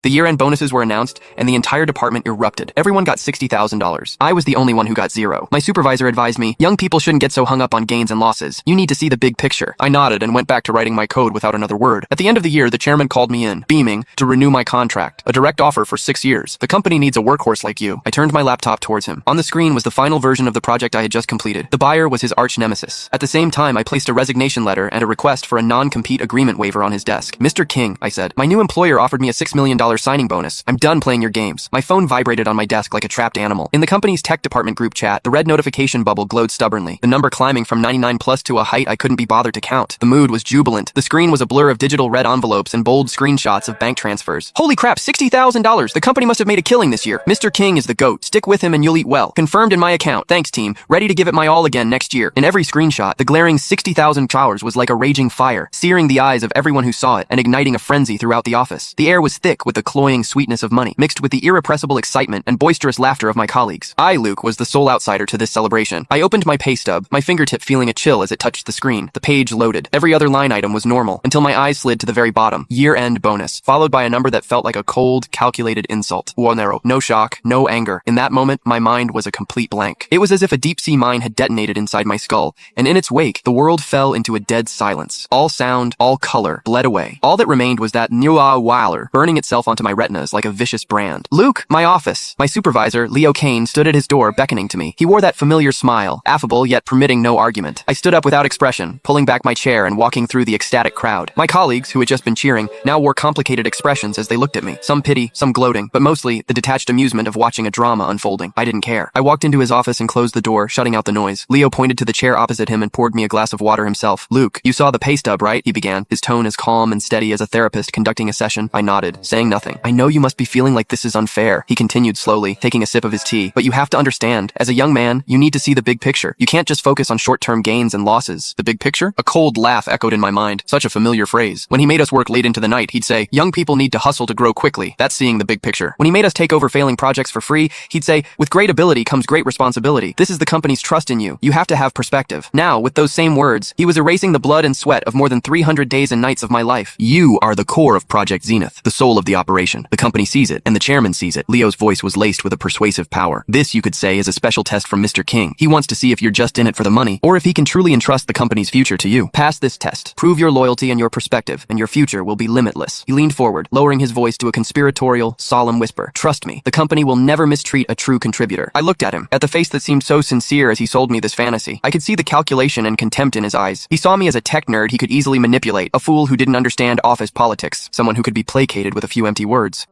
The year-end bonuses were announced, and the entire department erupted. Everyone got $60,000. I was the only one who got zero. My supervisor advised me, young people shouldn't get so hung up on gains and losses. You need to see the big picture. I nodded and went back to writing my code without another word. At the end of the year, the chairman called me in, beaming, to renew my contract. A direct offer for 6 years. The company needs a workhorse like you. I turned my laptop towards him. On the screen was the final version of the project I had just completed. The buyer was his arch nemesis. At the same time, I placed a resignation letter and a request for a non-compete agreement waiver on his desk. Mr. King, I said, my new employer offered me a $6 million signing bonus. I'm done playing your games. My phone vibrated on my desk like a trapped animal. In the company's tech department group chat, the red notification bubble glowed stubbornly, the number climbing from 99 plus to a height I couldn't be bothered to count. The mood was jubilant. The screen was a blur of digital red envelopes and bold screenshots of bank transfers. Holy crap, $60,000! The company must have made a killing this year. Mr. King is the GOAT. Stick with him and you'll eat well. Confirmed in my account. Thanks, team. Ready to give it my all again next year. In every screenshot, the glaring 60,000 hours was like a raging fire, searing the eyes of everyone who saw it and igniting a frenzy throughout the office. The air was thick with the cloying sweetness of money, mixed with the irrepressible excitement and boisterous laughter of my colleagues. I, Luke, was the sole outsider to this celebration. I opened my pay stub, my fingertip feeling a chill as it touched the screen. The page loaded. Every other line item was normal, until my eyes slid to the very bottom. Year-end bonus, followed by a number that felt like a cold, calculated insult. Uonero. No shock, no anger. In that moment, my mind was a complete blank. It was as if a deep-sea mine had detonated inside my skull, and in its wake, the world fell into a dead silence. All sound, all color, bled away. All that remained was that Nua Weiler burning itself onto my retinas like a vicious brand. Luke, my office. My supervisor, Leo Kane, stood at his door beckoning to me. He wore that familiar smile, affable yet permitting no argument. I stood up without expression, pulling back my chair and walking through the ecstatic crowd. My colleagues, who had just been cheering, now wore complicated expressions as they looked at me. Some pity, some gloating, but mostly the detached amusement of watching a drama unfolding. I didn't care. I walked into his office and closed the door, shutting out the noise. Leo pointed to the chair opposite him and poured me a glass of water himself. Luke, you saw the pay stub, right? He began, his tone as calm and steady as a therapist conducting a session. I nodded, saying nothing. I know you must be feeling like this is unfair, he continued slowly, taking a sip of his tea. But you have to understand, as a young man, you need to see the big picture. You can't just focus on short-term gains and losses. The big picture? A cold laugh echoed in my mind. Such a familiar phrase. When he made us work late into the night, he'd say, young people need to hustle to grow quickly. That's seeing the big picture. When he made us take over failing projects for free, he'd say, with great ability comes great responsibility. This is the company's trust in you. You have to have perspective. Now, with those same words, he was erasing the blood and sweat of more than 300 days and nights of my life. You are the core of Project Zenith, the soul of the operation. The company sees it, and the chairman sees it. Leo's voice was laced with a persuasive power. This, you could say, is a special test from Mr. King. He wants to see if you're just in it for the money, or if he can truly entrust the company's future to you. Pass this test. Prove your loyalty and your perspective, and your future will be limitless. He leaned forward, lowering his voice to a conspiratorial, solemn whisper. Trust me, the company will never mistreat a true contributor. I looked at him, at the face that seemed so sincere as he sold me this fantasy. I could see the calculation and contempt in his eyes. He saw me as a tech nerd he could easily manipulate, a fool who didn't understand office politics, someone who could be placated with a few empty words.